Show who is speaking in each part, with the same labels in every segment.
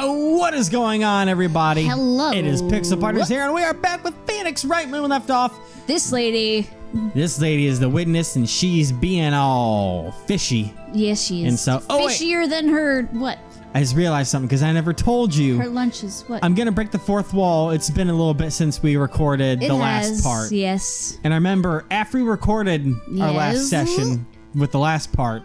Speaker 1: What is going on, everybody?
Speaker 2: Hello.
Speaker 1: It is Pixel Partners here, and we are back with Phoenix right when we left off.
Speaker 2: This lady
Speaker 1: is the witness, and she's being all fishy.
Speaker 2: Yes, she is.
Speaker 1: And so,
Speaker 2: fishier than her, what?
Speaker 1: I just realized something because I never told you.
Speaker 2: Her lunch is what?
Speaker 1: I'm going to break the fourth wall. It's been a little bit since we recorded the last part.
Speaker 2: Yes.
Speaker 1: And I remember after we recorded our last session with the last part,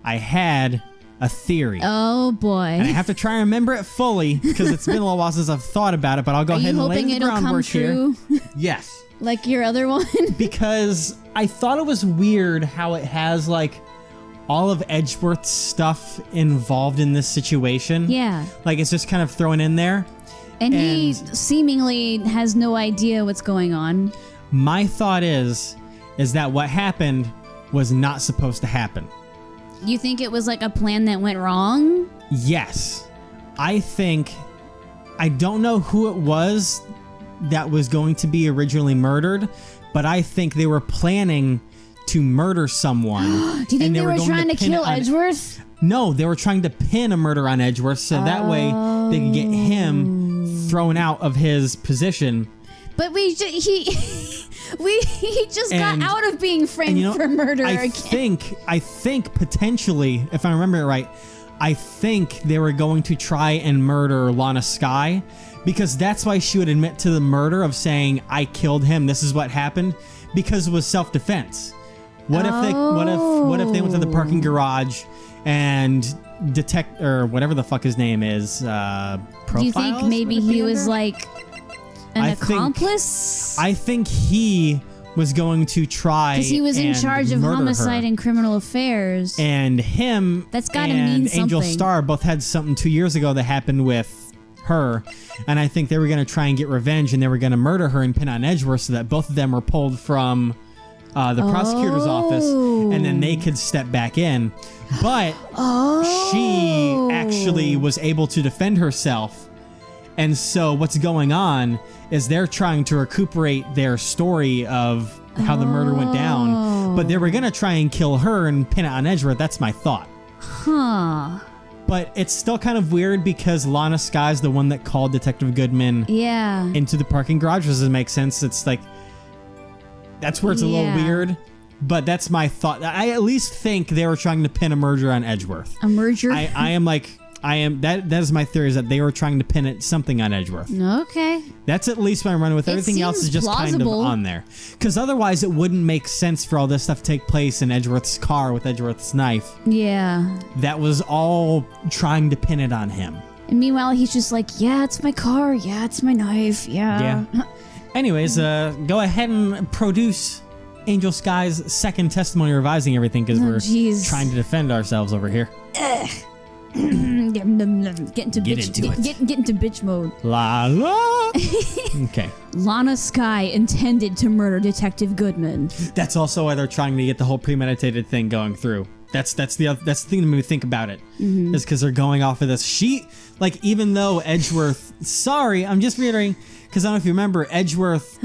Speaker 1: I had a theory.
Speaker 2: Oh, boy.
Speaker 1: And I have to try and remember it fully because it's been a little while since I've thought about it, but I'll go ahead and lay the groundwork here. Yes.
Speaker 2: Like your other one?
Speaker 1: Because I thought it was weird how it has like all of Edgeworth's stuff involved in this situation.
Speaker 2: Yeah.
Speaker 1: Like it's just kind of thrown in there.
Speaker 2: And he seemingly has no idea what's going on.
Speaker 1: My thought is that what happened was not supposed to happen.
Speaker 2: You think it was like a plan that went wrong?
Speaker 1: Yes. I don't know who it was that was going to be originally murdered, but I think they were planning to murder someone.
Speaker 2: Do you think they were trying to kill Edgeworth?
Speaker 1: No, they were trying to pin a murder on Edgeworth so that way they could get him thrown out of his position. But
Speaker 2: he just got out of being framed for murder again.
Speaker 1: I think potentially, if I remember it right, I think they were going to try and murder Lana Skye because that's why she would admit to the murder of saying, I killed him, this is what happened, because it was self-defense. What if they went to the parking garage and detect, or whatever the fuck his name is,
Speaker 2: Do you think maybe he was like an accomplice?
Speaker 1: I think he was going to try because
Speaker 2: he was in charge of homicide and criminal affairs.
Speaker 1: And him
Speaker 2: that's gotta mean something.
Speaker 1: Angel Starr both had something 2 years ago that happened with her. And I think they were going to try and get revenge and they were going to murder her and pin on Edgeworth so that both of them were pulled from the prosecutor's office and then they could step back in. But she actually was able to defend herself. And so what's going on is they're trying to recuperate their story of how the murder went down. But they were going to try and kill her and pin it on Edgeworth. That's my thought.
Speaker 2: Huh.
Speaker 1: But it's still kind of weird because Lana Skye's the one that called Detective Goodman into the parking garage. Does it make sense? It's like, that's where it's a little weird. But that's my thought. I at least think they were trying to pin a murder on Edgeworth.
Speaker 2: A murder?
Speaker 1: That is my theory, is that they were trying to pin something on Edgeworth.
Speaker 2: Okay.
Speaker 1: That's at least what I'm running with. Everything else is just plausible. Kind of on there. Because otherwise it wouldn't make sense for all this stuff to take place in Edgeworth's car with Edgeworth's knife. Yeah. That was all trying to pin it on him.
Speaker 2: And meanwhile, he's just like, yeah, it's my car. Yeah, it's my knife. Yeah.
Speaker 1: Anyways, go ahead and produce Angel Skye's second testimony revising everything because we're trying to defend ourselves over here.
Speaker 2: Get into bitch mode.
Speaker 1: La la. Okay.
Speaker 2: Lana Skye intended to murder Detective Goodman.
Speaker 1: That's also why they're trying to get the whole premeditated thing going through. That's the thing that made me think about it. Is because they're going off of this. Even though Edgeworth, sorry, I'm just reiterating. Because I don't know if you remember, Edgeworth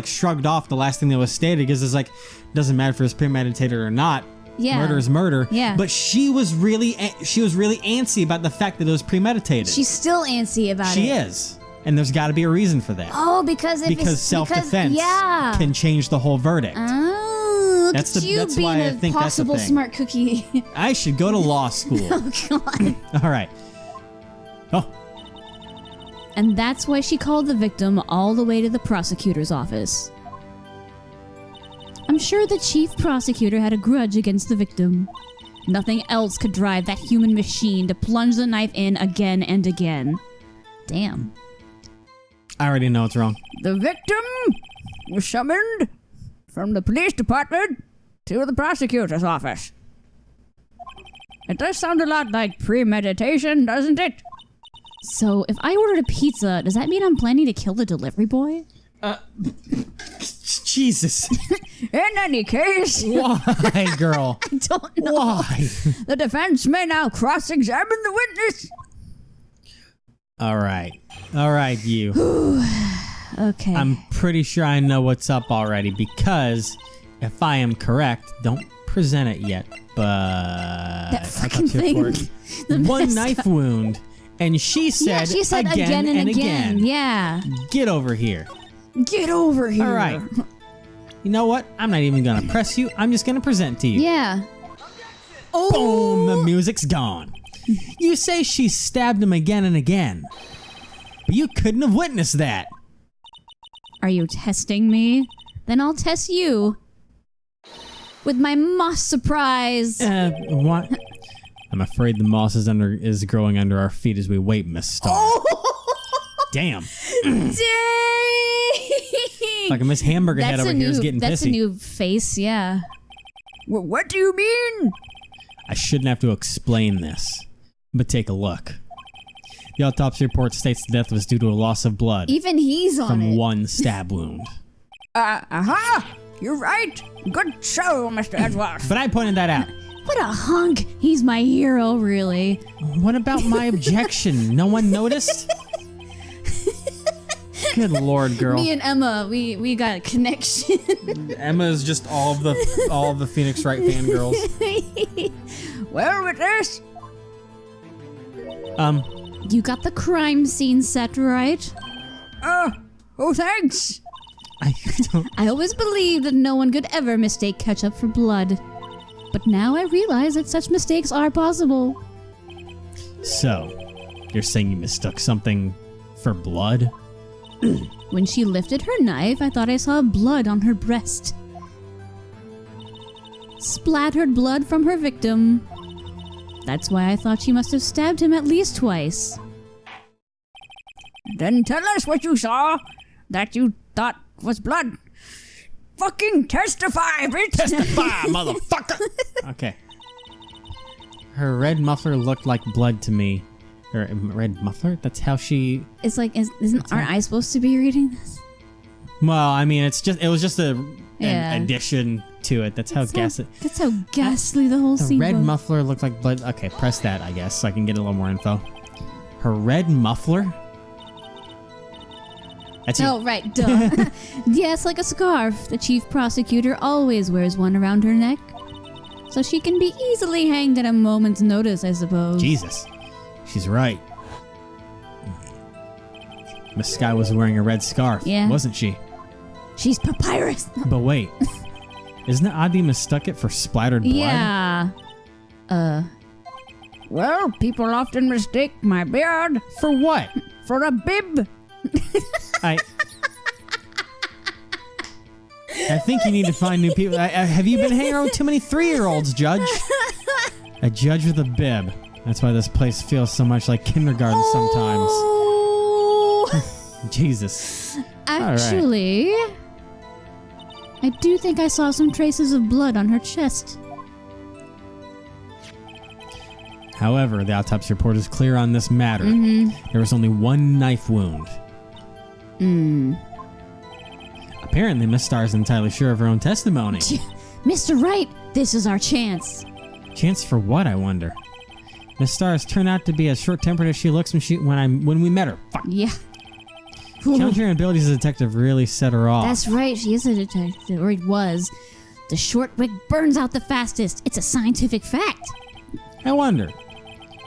Speaker 1: shrugged off the last thing that was stated because it's like, doesn't matter if it's premeditated or not. Yeah. Murder is murder. Yeah. But she was really antsy about the fact that it was premeditated.
Speaker 2: She's still antsy about it.
Speaker 1: She is. And there's got to be a reason for that.
Speaker 2: Oh, because
Speaker 1: self-defense can change the whole verdict.
Speaker 2: Oh,
Speaker 1: that's why I think that's the thing.
Speaker 2: Smart cookie.
Speaker 1: I should go to law school.
Speaker 2: Oh, God.
Speaker 1: All right. Oh.
Speaker 2: And that's why she called the victim all the way to the prosecutor's office. I'm sure the chief prosecutor had a grudge against the victim. Nothing else could drive that human machine to plunge the knife in again and again. Damn.
Speaker 1: I already know what's wrong.
Speaker 2: The victim was summoned from the police department to the prosecutor's office. It does sound a lot like premeditation, doesn't it? So, if I ordered a pizza, does that mean I'm planning to kill the delivery boy?
Speaker 1: Jesus.
Speaker 2: In any case...
Speaker 1: Why, girl?
Speaker 2: I don't know.
Speaker 1: Why?
Speaker 2: The defense may now cross-examine the witness.
Speaker 1: All right, you.
Speaker 2: Okay.
Speaker 1: I'm pretty sure I know what's up already because if I am correct, don't present it yet, but...
Speaker 2: That fucking thing.
Speaker 1: One knife wound And she said,
Speaker 2: Yeah, she said again and again. Yeah.
Speaker 1: Get over here.
Speaker 2: Get over here.
Speaker 1: All right. You know what? I'm not even going to press you. I'm just going to present to you.
Speaker 2: Yeah. Oh.
Speaker 1: Boom, the music's gone. You say she stabbed him again and again. But you couldn't have witnessed that.
Speaker 2: Are you testing me? Then I'll test you. With my moss surprise.
Speaker 1: What? I'm afraid the moss is growing under our feet as we wait, Miss Star.
Speaker 2: Oh.
Speaker 1: Damn.
Speaker 2: Dang.
Speaker 1: Like a Miss Hamburger head over here is getting pissy.
Speaker 2: That's a new face, yeah.
Speaker 3: Well, what do you mean?
Speaker 1: I shouldn't have to explain this, but take a look. The autopsy report states the death was due to a loss of blood.
Speaker 2: Even he's on
Speaker 1: from
Speaker 2: it.
Speaker 1: one stab wound.
Speaker 3: Aha! You're right. Good show, Mr. Edgeworth.
Speaker 1: But I pointed that out.
Speaker 2: What a hunk. He's my hero, really.
Speaker 1: What about my objection? No one noticed? Good Lord, girl.
Speaker 2: Me and Emma, we got a connection.
Speaker 1: Emma's just all of the Phoenix Wright fangirls.
Speaker 3: Well, with this...
Speaker 2: You got the crime scene set, right?
Speaker 3: Oh, thanks.
Speaker 2: I always believed that no one could ever mistake ketchup for blood. But now I realize that such mistakes are possible.
Speaker 1: So, you're saying you mistook something for blood?
Speaker 2: When she lifted her knife, I thought I saw blood on her breast. Splattered blood from her victim. That's why I thought she must have stabbed him at least twice.
Speaker 3: Then tell us what you saw that you thought was blood. Fucking testify, bitch!
Speaker 1: Testify, motherfucker! Okay. Her red muffler looked like blood to me. Her red muffler? That's how she...
Speaker 2: It's like, aren't I supposed to be reading this?
Speaker 1: Well, I mean, it was just an addition to it. That's how ghastly
Speaker 2: the whole scene
Speaker 1: red
Speaker 2: was.
Speaker 1: muffler looked like blood. Okay, press that, I guess, so I can get a little more info. Her red muffler? That's
Speaker 2: Oh, right, duh. Yes, like a scarf. The chief prosecutor always wears one around her neck. So she can be easily hanged at a moment's notice, I suppose.
Speaker 1: Jesus. She's right. Miss Sky was wearing a red scarf, wasn't she?
Speaker 2: She's papyrus.
Speaker 1: But wait. Isn't it odd you mistook it for splattered blood?
Speaker 2: Yeah.
Speaker 3: Well, people often mistake my beard
Speaker 1: For what?
Speaker 3: for a bib.
Speaker 1: I think you need to find new people. Have you been hanging around with too many 3-year-olds, Judge? A judge with a bib. That's why this place feels so much like kindergarten sometimes. Jesus.
Speaker 2: Actually, I do think I saw some traces of blood on her chest.
Speaker 1: However, the autopsy report is clear on this matter. There was only one knife wound. Apparently, Miss Star is entirely sure of her own testimony.
Speaker 2: Mr. Wright, this is our chance.
Speaker 1: Chance for what, I wonder? Miss Star has turned out to be as short-tempered as she looks when we met her. Fuck.
Speaker 2: Yeah.
Speaker 1: Challenging her abilities as a detective really set her off.
Speaker 2: That's right, she is a detective, or it was. The short wick burns out the fastest. It's a scientific fact.
Speaker 1: I wonder,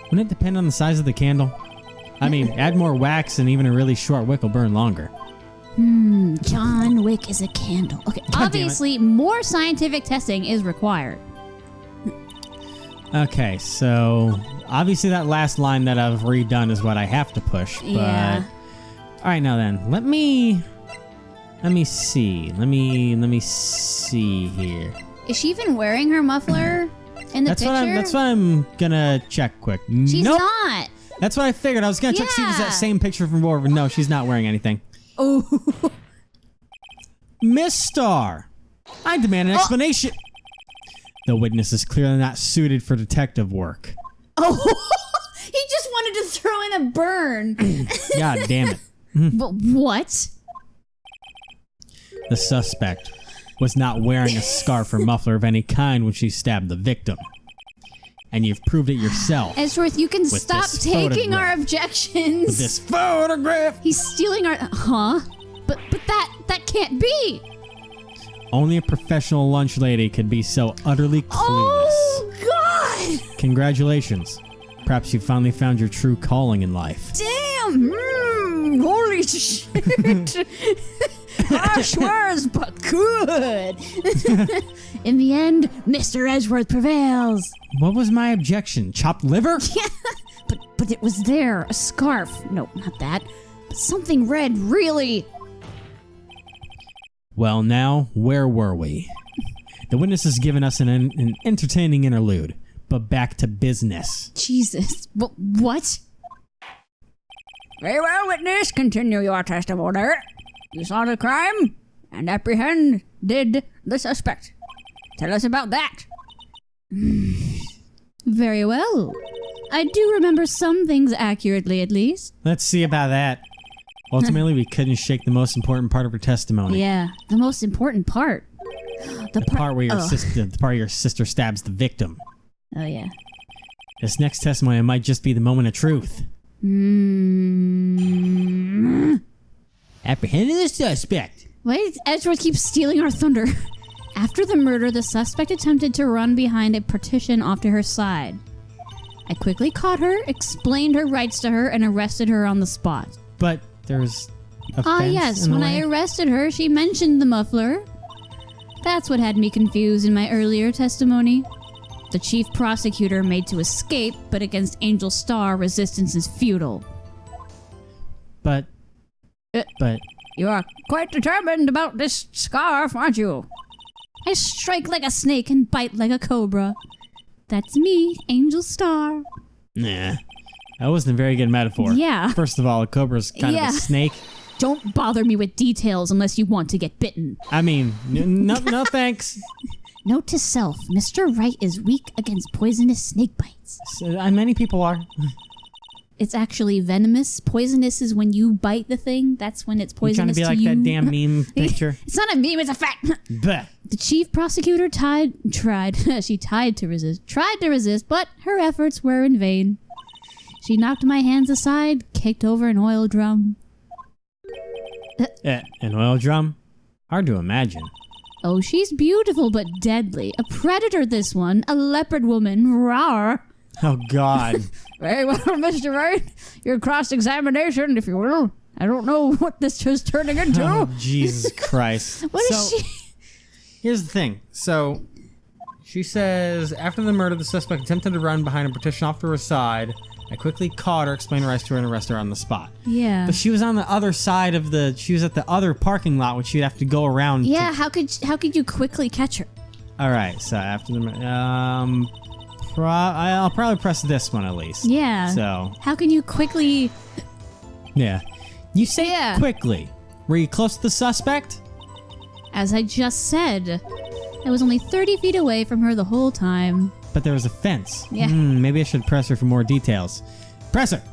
Speaker 1: wouldn't it depend on the size of the candle? I mean, add more wax and even a really short wick will burn longer.
Speaker 2: John Wick is a candle. Okay, obviously, more scientific testing is required.
Speaker 1: Okay, so obviously that last line that I've redone is what I have to push. But
Speaker 2: Yeah.
Speaker 1: all right, now then, let me see. Let me see here.
Speaker 2: Is she even wearing her muffler in the picture?
Speaker 1: That's what I'm gonna check quick.
Speaker 2: She's
Speaker 1: nope.
Speaker 2: not.
Speaker 1: That's what I figured. I was gonna check to see if it's that same picture from before, but no, she's not wearing anything.
Speaker 2: Oh.
Speaker 1: Miss Star, I demand an explanation. The witness is clearly not suited for detective work.
Speaker 2: Oh, he just wanted to throw in a burn.
Speaker 1: God damn it.
Speaker 2: But what?
Speaker 1: The suspect was not wearing a scarf or muffler of any kind when she stabbed the victim. And you've proved it yourself.
Speaker 2: Edgeworth, you can stop
Speaker 1: this
Speaker 2: taking our
Speaker 1: photograph.
Speaker 2: objections.
Speaker 1: With this photograph.
Speaker 2: He's stealing our... Huh? But that can't be.
Speaker 1: Only a professional lunch lady could be so utterly clueless.
Speaker 2: Oh, God!
Speaker 1: Congratulations. Perhaps you finally found your true calling in life.
Speaker 2: Damn! Holy shit! Harsh words, but good! In the end, Mr. Edgeworth prevails.
Speaker 1: What was my objection? Chopped liver?
Speaker 2: Yeah, but it was there. A scarf. No, not that. But something red, really.
Speaker 1: Well, now, where were we? The witness has given us an entertaining interlude, but back to business.
Speaker 2: Jesus. What?
Speaker 3: Very well, witness. Continue your testimony. You saw the crime and apprehended the suspect. Tell us about that.
Speaker 2: Very well. I do remember some things accurately, at least.
Speaker 1: Let's see about that. Ultimately, we couldn't shake the most important part of her testimony.
Speaker 2: Yeah, the most important part.
Speaker 1: The part where your sister stabs the victim.
Speaker 2: Oh, yeah.
Speaker 1: This next testimony might just be the moment of truth. Apprehended the suspect.
Speaker 2: Why does Edgeworth keep stealing our thunder? After the murder, the suspect attempted to run behind a partition off to her side. I quickly caught her, explained her rights to her, and arrested her on the spot.
Speaker 1: But there's a fence
Speaker 2: yes,
Speaker 1: in the
Speaker 2: when
Speaker 1: way?
Speaker 2: I arrested her, she mentioned the muffler. That's what had me confused in my earlier testimony. The chief prosecutor made to escape, but against Angel Star, resistance is futile.
Speaker 1: But
Speaker 3: You are quite determined about this scarf, aren't you?
Speaker 2: I strike like a snake and bite like a cobra. That's me, Angel Star.
Speaker 1: nah, that wasn't a very good metaphor.
Speaker 2: Yeah.
Speaker 1: First of all, a cobra's kind of a snake.
Speaker 2: Don't bother me with details unless you want to get bitten.
Speaker 1: I mean, no thanks.
Speaker 2: Note to self, Mr. Wright is weak against poisonous snake bites.
Speaker 1: Many people are.
Speaker 2: It's actually venomous. Poisonous is when you bite the thing. That's when it's
Speaker 1: You trying
Speaker 2: poisonous
Speaker 1: to be like
Speaker 2: you.
Speaker 1: that damn meme picture?
Speaker 2: It's not a meme, it's a fact.
Speaker 1: Bleh.
Speaker 2: The chief prosecutor tried to resist, but her efforts were in vain. She knocked my hands aside, kicked over an oil drum.
Speaker 1: An oil drum? Hard to imagine.
Speaker 2: Oh, she's beautiful but deadly. A predator, this one. A leopard woman. Rawr.
Speaker 1: Oh, God.
Speaker 3: Very well, Mr. Wright. Your cross-examination, if you will. I don't know what this is turning into.
Speaker 1: Oh, Jesus Christ.
Speaker 2: What is she?
Speaker 1: Here's the thing. So, she says, after the murder, the suspect attempted to run behind a partition off to her side. I quickly caught her, explained her rights to her, and arrested her on the spot.
Speaker 2: Yeah.
Speaker 1: But she was on the other side of she was at the other parking lot, which you'd have to go around.
Speaker 2: Yeah, how could you quickly catch her?
Speaker 1: All right, so after the I'll probably press this one at least.
Speaker 2: Yeah.
Speaker 1: So.
Speaker 2: How can you quickly?
Speaker 1: Yeah. You say
Speaker 2: Yeah.
Speaker 1: quickly. Were you close to the suspect?
Speaker 2: As I just said, I was only 30 feet away from her the whole time.
Speaker 1: But there was a fence.
Speaker 2: Yeah.
Speaker 1: Maybe I should press her for more details. Press her!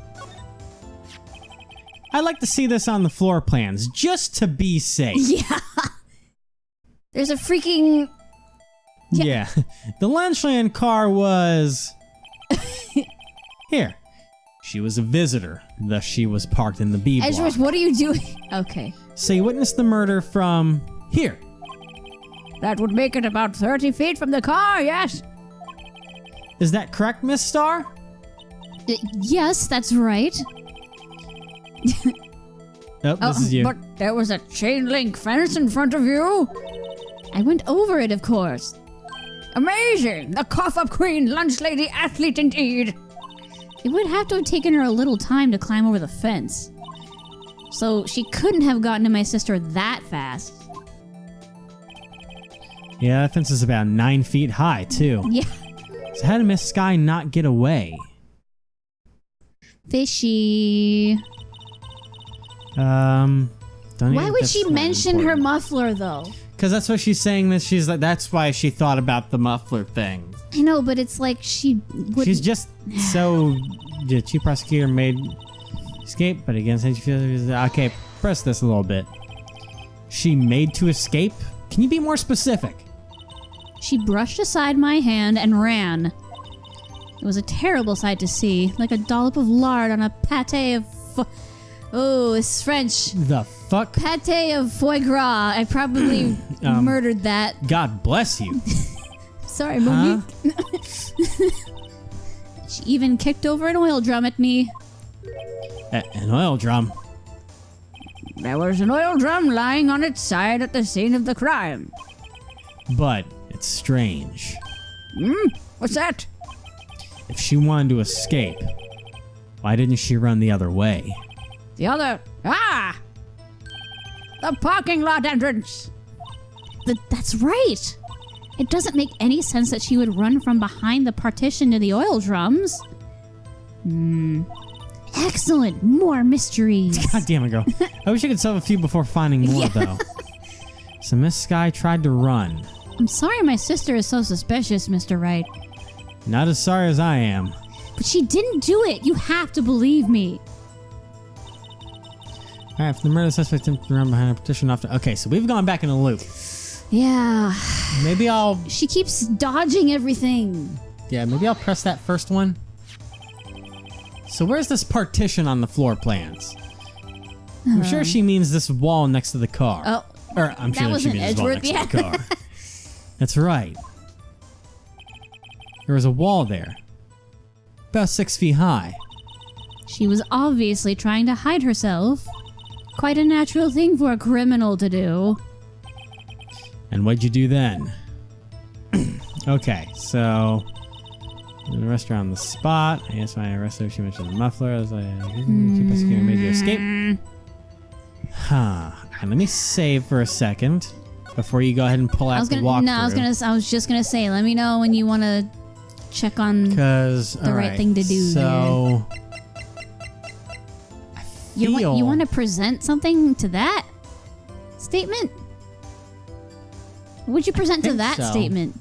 Speaker 1: I'd like to see this on the floor plans, just to be safe.
Speaker 2: Yeah. There's a freaking...
Speaker 1: Yeah. The Lunchland car was... Here. She was a visitor, thus she was parked in the B block.
Speaker 2: Edgeworth, what are you doing? Okay.
Speaker 1: So you witnessed the murder from here.
Speaker 3: That would make it about 30 feet from the car, yes?
Speaker 1: Is that correct, Miss Starr?
Speaker 2: Yes, that's right.
Speaker 1: Oh, this is you.
Speaker 3: But there was a chain link fence in front of you?
Speaker 2: I went over it, of course.
Speaker 3: Amazing! The cough-up queen, lunch lady athlete indeed.
Speaker 2: It would have to have taken her a little time to climb over the fence. So she couldn't have gotten to my sister that fast.
Speaker 1: Yeah, that fence is about 9 feet high, too.
Speaker 2: Yeah.
Speaker 1: So how did Miss Sky not get away?
Speaker 2: Fishy. Why would she mention her muffler, though?
Speaker 1: Because that's what she's saying. That she's like. That's why she thought about the muffler thing.
Speaker 2: I know, but it's like she would.
Speaker 1: She's just so. The chief prosecutor made escape, but against okay. Press this a little bit. She made to escape. Can you be more specific?
Speaker 2: She brushed aside my hand and ran. It was a terrible sight to see, like a dollop of lard on a pate of. Oh, it's French.
Speaker 1: The fuck?
Speaker 2: Pate of foie gras. I probably murdered that.
Speaker 1: God bless you.
Speaker 2: Sorry, Monique.
Speaker 4: She even kicked over an oil drum at me.
Speaker 1: An oil drum?
Speaker 3: There was an oil drum lying on its side at the scene of the crime.
Speaker 1: But it's strange.
Speaker 3: What's that?
Speaker 1: If she wanted to escape, why didn't she run the other way?
Speaker 3: The other... Ah! The parking lot entrance!
Speaker 4: That's right. It doesn't make any sense that she would run from behind the partition to the oil drums. Excellent. More mysteries.
Speaker 1: God damn it, girl. I wish I could solve a few before finding more, though. So Miss Sky tried to run.
Speaker 4: I'm sorry my sister is so suspicious, Mr. Wright.
Speaker 1: Not as sorry as I am.
Speaker 4: But she didn't do it. You have to believe me.
Speaker 1: Alright, if the murder suspect attempted to run behind a partition often... Okay, so we've gone back in a loop.
Speaker 4: Yeah.
Speaker 1: Maybe I'll...
Speaker 4: She keeps dodging everything.
Speaker 1: Yeah, maybe I'll press that first one. So where's this partition on the floor plans? I'm sure she means this wall next to the car.
Speaker 4: Oh.
Speaker 1: Or I'm sure that she means this wall next to the car. That's right. There was a wall there. About 6 feet high.
Speaker 4: She was obviously trying to hide herself. Quite a natural thing for a criminal to do.
Speaker 1: And what'd you do then? Okay, so... The restaurant on the spot. I guess when I arrested her, she mentioned the muffler. I was like, she prosecuted made you escape. Huh. And let me save for a second before you go ahead and pull out the walkthrough.
Speaker 4: No, I was just gonna say, let me know when you want to check on
Speaker 1: the
Speaker 4: right thing to do.
Speaker 1: So...
Speaker 4: You want to present something to that statement? What'd you present to that statement?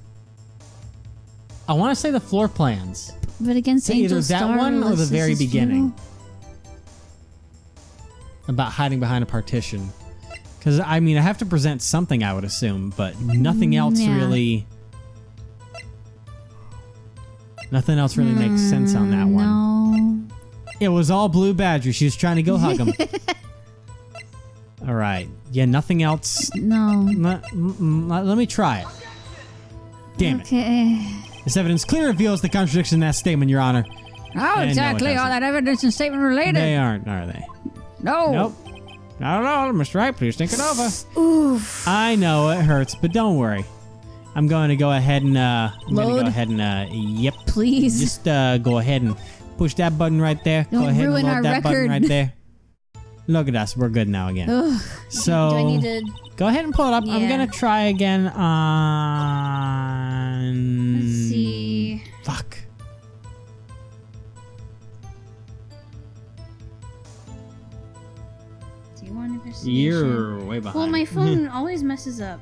Speaker 1: I want to say the floor plans.
Speaker 4: But against Angel Star,
Speaker 1: either that one or the very
Speaker 4: Ulysses'
Speaker 1: beginning.
Speaker 4: funeral?
Speaker 1: About hiding behind a partition. Because, I mean, I have to present something, I would assume, but nothing else really... Nothing else really makes sense on that one.
Speaker 4: No.
Speaker 1: It was all Blue Badger. She was trying to go hug him. All right. Yeah, nothing else.
Speaker 4: No.
Speaker 1: Let me try it. Damn it.
Speaker 4: Okay.
Speaker 1: This evidence clearly reveals the contradiction in that statement, Your Honor.
Speaker 3: How exactly are that evidence and statement related?
Speaker 1: They aren't, are they?
Speaker 3: No.
Speaker 1: Nope. Not at all, Mr. Wright. Please think it over.
Speaker 4: Oof.
Speaker 1: I know it hurts, but don't worry. I'm going to go ahead and yep.
Speaker 4: Please.
Speaker 1: Just go ahead and push that button right there.
Speaker 4: Don't
Speaker 1: go ahead
Speaker 4: ruin
Speaker 1: and
Speaker 4: our
Speaker 1: load that button
Speaker 4: record.
Speaker 1: right there. Look at us. We're good now again.
Speaker 4: Ugh.
Speaker 1: So
Speaker 4: Do I need to?
Speaker 1: go ahead and pull it up. I'm
Speaker 4: Yeah.
Speaker 1: gonna try again on.
Speaker 4: Let's see.
Speaker 1: Fuck.
Speaker 4: Do you want investigation?
Speaker 1: You're way behind.
Speaker 4: Well, my phone always messes up.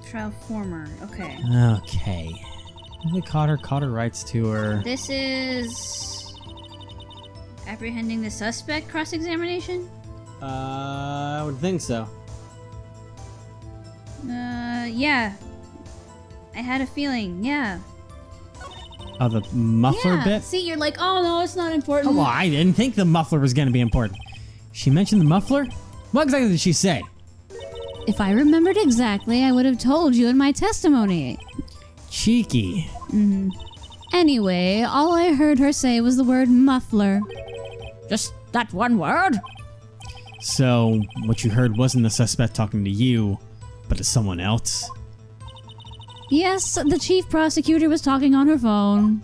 Speaker 4: Trial former. Okay.
Speaker 1: Okay. They caught her rights to her.
Speaker 4: This is apprehending the suspect cross-examination?
Speaker 1: I would think so.
Speaker 4: Yeah. I had a feeling, yeah.
Speaker 1: Oh, the muffler
Speaker 4: Yeah.
Speaker 1: bit?
Speaker 4: See, you're like, oh no, it's not important.
Speaker 1: Oh, well, I didn't think the muffler was going to be important. She mentioned the muffler? What exactly did she say?
Speaker 4: If I remembered exactly, I would have told you in my testimony.
Speaker 1: Cheeky.
Speaker 4: Anyway, all I heard her say was the word muffler.
Speaker 3: Just that one word?
Speaker 1: So, what you heard wasn't the suspect talking to you, but to someone else?
Speaker 4: Yes, the chief prosecutor was talking on her phone.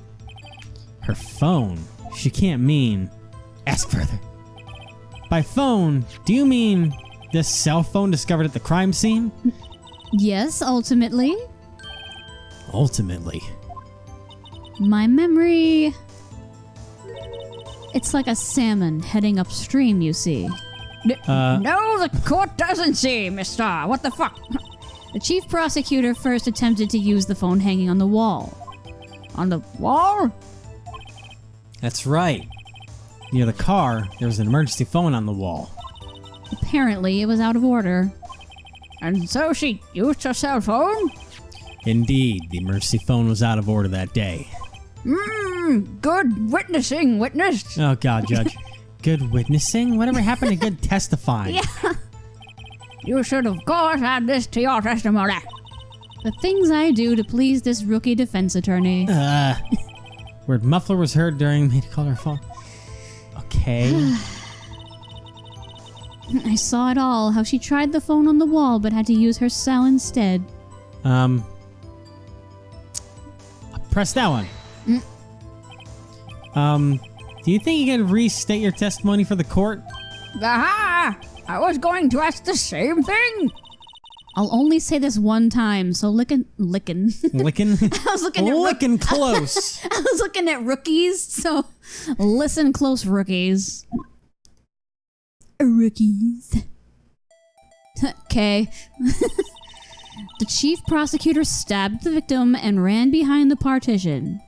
Speaker 1: Her phone? She can't mean... Ask further. By phone, do you mean this cell phone discovered at the crime scene?
Speaker 4: Yes, ultimately.
Speaker 1: Ultimately.
Speaker 4: My memory... It's like a salmon heading upstream, you see.
Speaker 3: No, the court doesn't see, Miss Starr. What the fuck?
Speaker 4: The chief prosecutor first attempted to use the phone hanging on the wall.
Speaker 3: On the wall?
Speaker 1: That's right. Near the car, there was an emergency phone on the wall.
Speaker 4: Apparently, it was out of order.
Speaker 3: And so she used her cell phone?
Speaker 1: Indeed, the emergency phone was out of order that day.
Speaker 3: Good witnessing, witness.
Speaker 1: Oh, God, Judge. Good witnessing? Whatever happened to good testifying?
Speaker 4: Yeah.
Speaker 3: You should, of course, add this to your testimony.
Speaker 4: The things I do to please this rookie defense attorney.
Speaker 1: Word muffler was heard during me to call her phone. Okay.
Speaker 4: I saw it all. How she tried the phone on the wall but had to use her cell instead.
Speaker 1: Press that one. Do you think you can restate your testimony for the court?
Speaker 3: Aha! I was going to ask the same thing.
Speaker 4: I'll only say this one time, so lickin'.
Speaker 1: Licking?
Speaker 4: I was looking at
Speaker 1: Licking close.
Speaker 4: I was looking at rookies, so listen close, rookies. Rookies. Okay. The chief prosecutor stabbed the victim and ran behind the partition.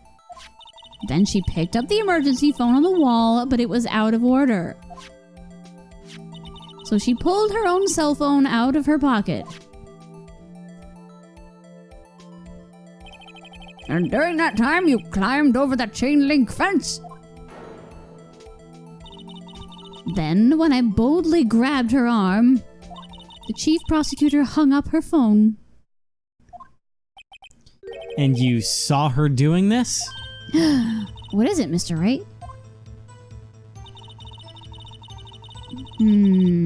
Speaker 4: Then she picked up the emergency phone on the wall, but it was out of order. So she pulled her own cell phone out of her pocket.
Speaker 3: And during that time, you climbed over that chain link fence.
Speaker 4: Then, when I boldly grabbed her arm, the chief prosecutor hung up her phone.
Speaker 1: And you saw her doing this?
Speaker 4: What is it, Mr. Wright?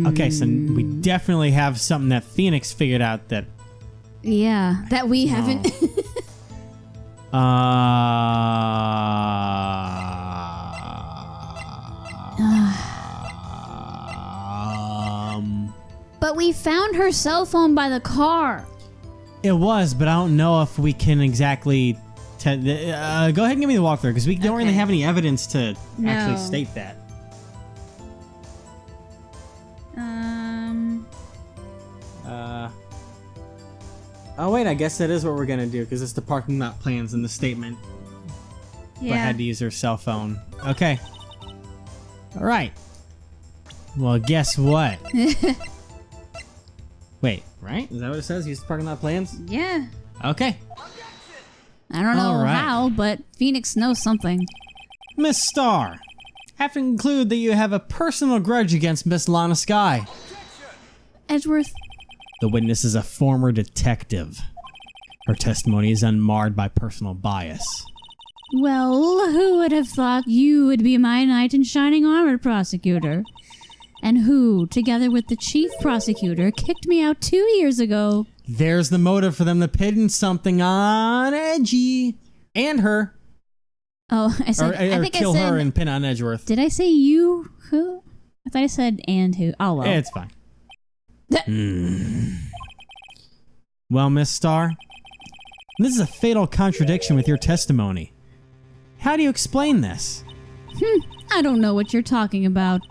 Speaker 1: Okay, so we definitely have something that Phoenix figured out that...
Speaker 4: Yeah, that we haven't... But we found her cell phone by the car.
Speaker 1: It was, but I don't know if we can exactly... go ahead and give me the walkthrough, because we don't really have any evidence to actually state that. Oh wait, I guess that is what we're gonna do, because it's the parking lot plans in the statement.
Speaker 4: Yeah.
Speaker 1: But had to use her cell phone. Okay. Alright. Well, guess what? Wait, right? Is that what it says? Use the parking lot plans?
Speaker 4: Yeah.
Speaker 1: Okay.
Speaker 4: I don't know
Speaker 1: All right.
Speaker 4: how, but Phoenix knows something.
Speaker 1: Miss Starr, I have to conclude that you have a personal grudge against Miss Lana Skye.
Speaker 4: Edgeworth,
Speaker 1: The witness is a former detective. Her testimony is unmarred by personal bias.
Speaker 4: well, who would have thought you would be my knight in shining armor, prosecutor? And who, together with the chief prosecutor, kicked me out 2 years ago?
Speaker 1: There's the motive for them to pin something on Edgy. And her.
Speaker 4: Oh, I said...
Speaker 1: Or
Speaker 4: I think
Speaker 1: kill
Speaker 4: I said,
Speaker 1: her and pin on Edgeworth.
Speaker 4: Did I say you? Who? I thought I said and who. Oh, well.
Speaker 1: It's fine. Well, Miss Starr, this is a fatal contradiction with your testimony. How do you explain this?
Speaker 4: I don't know what you're talking about.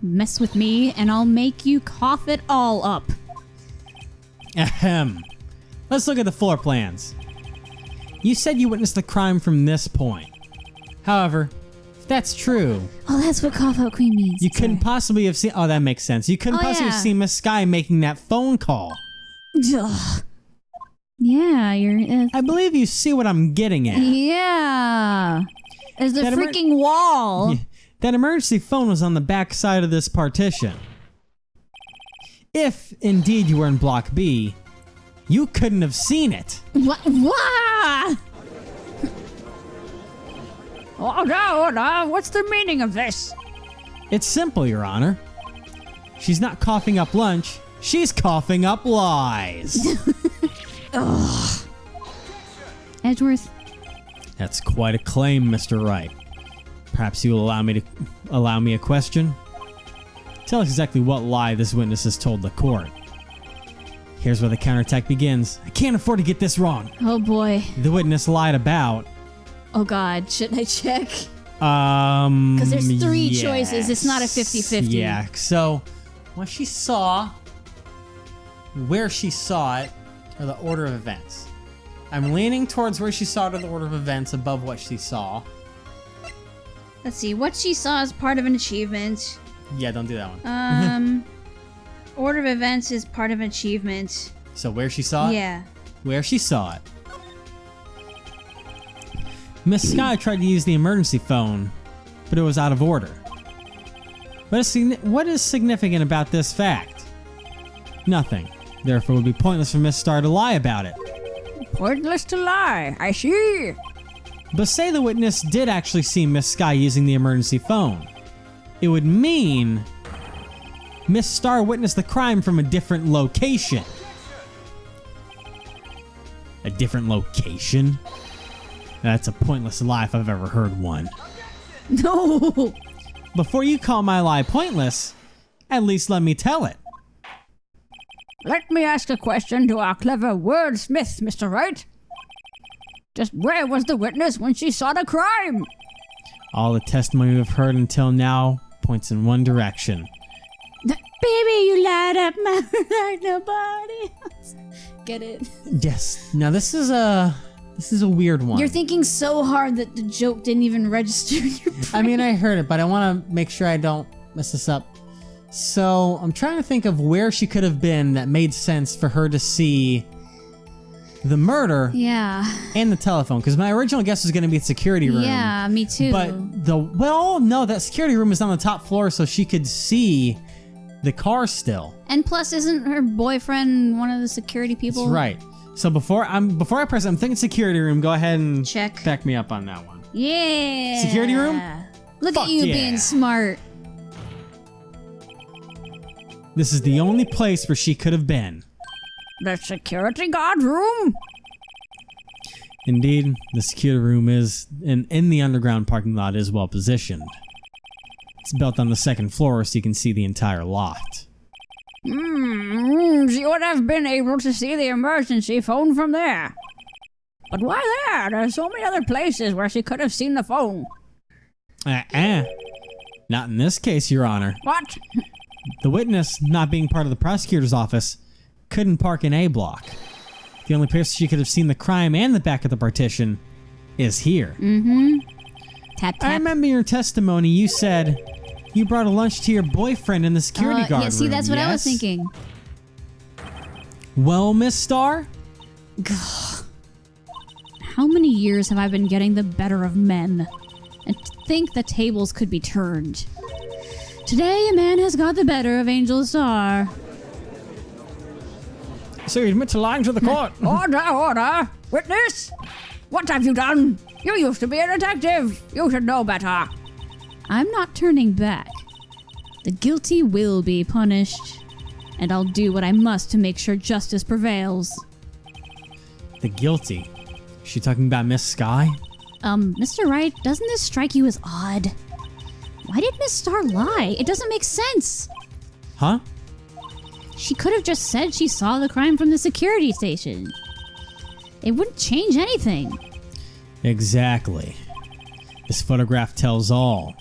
Speaker 4: Mess with me, and I'll make you cough it all up.
Speaker 1: Ahem. Let's look at the floor plans. You said you witnessed the crime from this point. However, if that's true,
Speaker 4: Oh, that's what cough out queen means.
Speaker 1: you couldn't possibly have seen... Oh, that makes sense. You couldn't
Speaker 4: Oh,
Speaker 1: possibly
Speaker 4: yeah.
Speaker 1: have seen Miss Skye making that phone call.
Speaker 4: Ugh. Yeah, you're...
Speaker 1: I believe you see what I'm getting at.
Speaker 4: yeah. There's the
Speaker 1: That
Speaker 4: freaking wall.
Speaker 1: Yeah, that emergency phone was on the back side of this partition. If, indeed, you were in Block B, you couldn't have seen it.
Speaker 4: What? What?
Speaker 3: Oh no, what's the meaning of this?
Speaker 1: It's simple, Your Honor. She's not coughing up lunch, she's coughing up lies.
Speaker 4: Edgeworth,
Speaker 1: That's quite a claim, Mr. Wright. Perhaps you will allow me a question? Tell us exactly what lie this witness has told the court. Here's where the counterattack begins. I can't afford to get this wrong.
Speaker 4: oh boy.
Speaker 1: The witness lied about...
Speaker 4: Oh god, shouldn't I check?
Speaker 1: Because
Speaker 4: there's three choices. It's not a 50-50.
Speaker 1: Yeah, so what she saw, where she saw it, or the order of events. I'm leaning towards where she saw it or the order of events above what she saw.
Speaker 4: Let's see, what she saw is part of an achievement.
Speaker 1: Yeah, don't do that one.
Speaker 4: Order of events is part of an achievement.
Speaker 1: So where she saw it?
Speaker 4: Yeah.
Speaker 1: Where she saw it. Miss Skye tried to use the emergency phone, but it was out of order. What is significant about this fact? Nothing. Therefore, it would be pointless for Miss Starr to lie about it.
Speaker 3: Pointless to lie, I see.
Speaker 1: But say the witness did actually see Miss Sky using the emergency phone. It would mean Miss Star witnessed the crime from a different location. A different location? That's a pointless lie if I've ever heard one.
Speaker 2: No!
Speaker 1: Before you call my lie pointless, at least let me tell it.
Speaker 3: Let me ask a question to our clever wordsmith, Mr. Wright. Just where was the witness when she saw the crime?
Speaker 1: All the testimony we've heard until now points in one direction.
Speaker 4: Baby, you light up my like nobody else. Get it?
Speaker 1: Yes. Now this is a weird one.
Speaker 4: You're thinking so hard that the joke didn't even register in your brain.
Speaker 1: I mean, I heard it, but I want to make sure I don't mess this up. So I'm trying to think of where she could have been that made sense for her to see the murder
Speaker 4: Yeah.
Speaker 1: and the telephone. Because my original guess was going to be the security room.
Speaker 4: Yeah, me too.
Speaker 1: But no, that security room is on the top floor, so she could see the car still.
Speaker 4: And plus, isn't her boyfriend one of the security people?
Speaker 1: That's right. So before I press it, I'm thinking security room. Go ahead and
Speaker 4: Check.
Speaker 1: back me up on that one.
Speaker 4: Yeah.
Speaker 1: Security room?
Speaker 4: Look
Speaker 1: Fuck
Speaker 4: at you
Speaker 1: yeah.
Speaker 4: being smart.
Speaker 1: This is the only place where she could have been.
Speaker 3: The security guard room?
Speaker 1: Indeed, the security room is in the underground parking lot is well positioned. It's built on the second floor so you can see the entire lot.
Speaker 3: She would have been able to see the emergency phone from there. But why there? There's so many other places where she could have seen the phone.
Speaker 1: Not in this case, Your Honor.
Speaker 3: What?
Speaker 1: The witness, not being part of the prosecutor's office, couldn't park in A block. The only place she could have seen the crime and the back of the partition is here.
Speaker 4: Tap,
Speaker 1: I
Speaker 4: tap.
Speaker 1: remember your testimony. You said you brought a lunch to your boyfriend in the security guard room.
Speaker 4: Yeah, see, that's what I was
Speaker 1: yes?
Speaker 4: thinking.
Speaker 1: Well, Miss Star?
Speaker 4: How many years have I been getting the better of men? And to think the tables could be turned. Today, a man has got the better of Angel Star.
Speaker 1: So you admit to lying to the court?
Speaker 3: Order! Witness! What have you done? You used to be a detective. You should know better.
Speaker 4: I'm not turning back. The guilty will be punished. And I'll do what I must to make sure justice prevails.
Speaker 1: The guilty? Is she talking about Miss Sky?
Speaker 4: Mr. Wright, doesn't this strike you as odd? Why did Miss Star lie? It doesn't make sense.
Speaker 1: Huh?
Speaker 4: She could have just said she saw the crime from the security station. It wouldn't change anything.
Speaker 1: Exactly. This photograph tells all.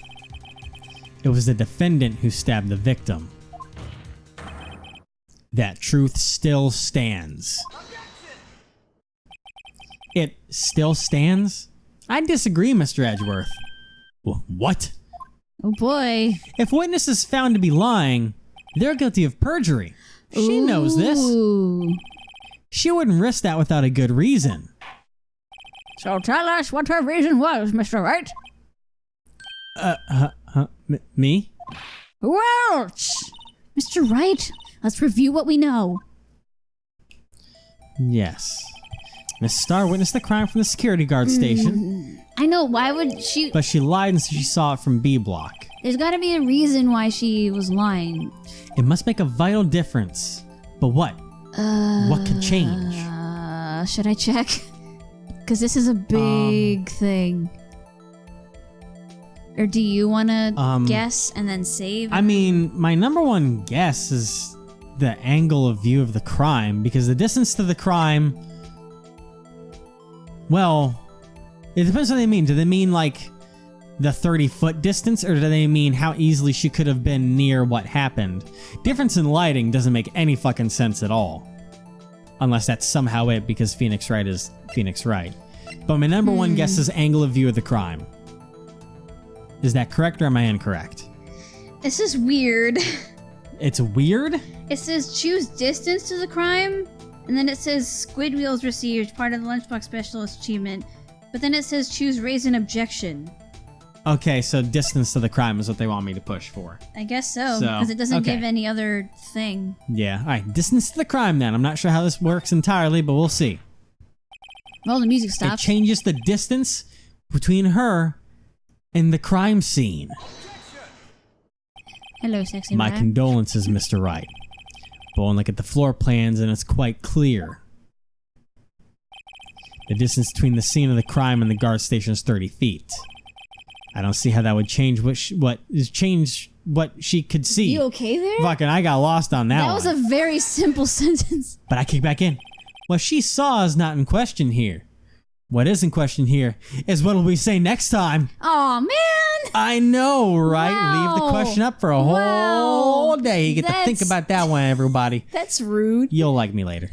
Speaker 1: It was the defendant who stabbed the victim. That truth still stands. It still stands? I disagree, Mr. Edgeworth. What?
Speaker 4: Oh boy.
Speaker 1: If witness is found to be lying, they're guilty of perjury. She knows this.
Speaker 4: Ooh.
Speaker 1: She wouldn't risk that without a good reason.
Speaker 3: So tell us what her reason was, Mr. Wright.
Speaker 1: Me?
Speaker 3: Who else?
Speaker 4: Mr. Wright, let's review what we know.
Speaker 1: Yes. Miss Star witnessed the crime from the security guard station,
Speaker 4: I know, why would she...
Speaker 1: but she lied and said she saw it from B block.
Speaker 4: There's gotta be a reason why she was lying.
Speaker 1: It must make a vital difference. But what? What could change?
Speaker 4: Should I check? Because this is a big thing. Or do you want to guess and then save?
Speaker 1: I mean, my number one guess is the angle of view of the crime, because the distance to the crime... Well, it depends what they mean. Do they mean like the 30-foot distance, or do they mean how easily she could have been near what happened? Difference in lighting doesn't make any fucking sense at all. Unless that's somehow it, because Phoenix Wright is Phoenix Wright. But my number one guess is angle of view of the crime. Is that correct, or am I incorrect?
Speaker 4: This is weird.
Speaker 1: It's weird?
Speaker 4: It says choose distance to the crime, and then it says squid wheels received, part of the Lunchbox Specialist achievement. But then it says choose raise an objection.
Speaker 1: Okay, so distance to the crime is what they want me to push for.
Speaker 4: I guess so, because it doesn't
Speaker 1: okay.
Speaker 4: give any other thing.
Speaker 1: Yeah, alright, distance to the crime then. I'm not sure how this works entirely, but we'll see.
Speaker 4: Well, the music
Speaker 1: It
Speaker 4: stops.
Speaker 1: changes the distance between her and the crime scene.
Speaker 4: Hello, sexy
Speaker 1: My
Speaker 4: man.
Speaker 1: condolences, Mr. Wright. But when I look at the floor plans, and it's quite clear. The distance between the scene of the crime and the guard station is 30 feet. I don't see how that would change what she could see.
Speaker 4: You okay there?
Speaker 1: Fucking, I got lost on that
Speaker 4: That
Speaker 1: one.
Speaker 4: was a very simple sentence.
Speaker 1: But I kick back in. What she saw is not in question here. What is in question here is what will we say next time?
Speaker 4: Aw, man.
Speaker 1: I know, right?
Speaker 4: Wow.
Speaker 1: Leave the question up for a whole day. You get to think
Speaker 4: That's-
Speaker 1: about that one, everybody.
Speaker 4: That's rude.
Speaker 1: You'll like me later.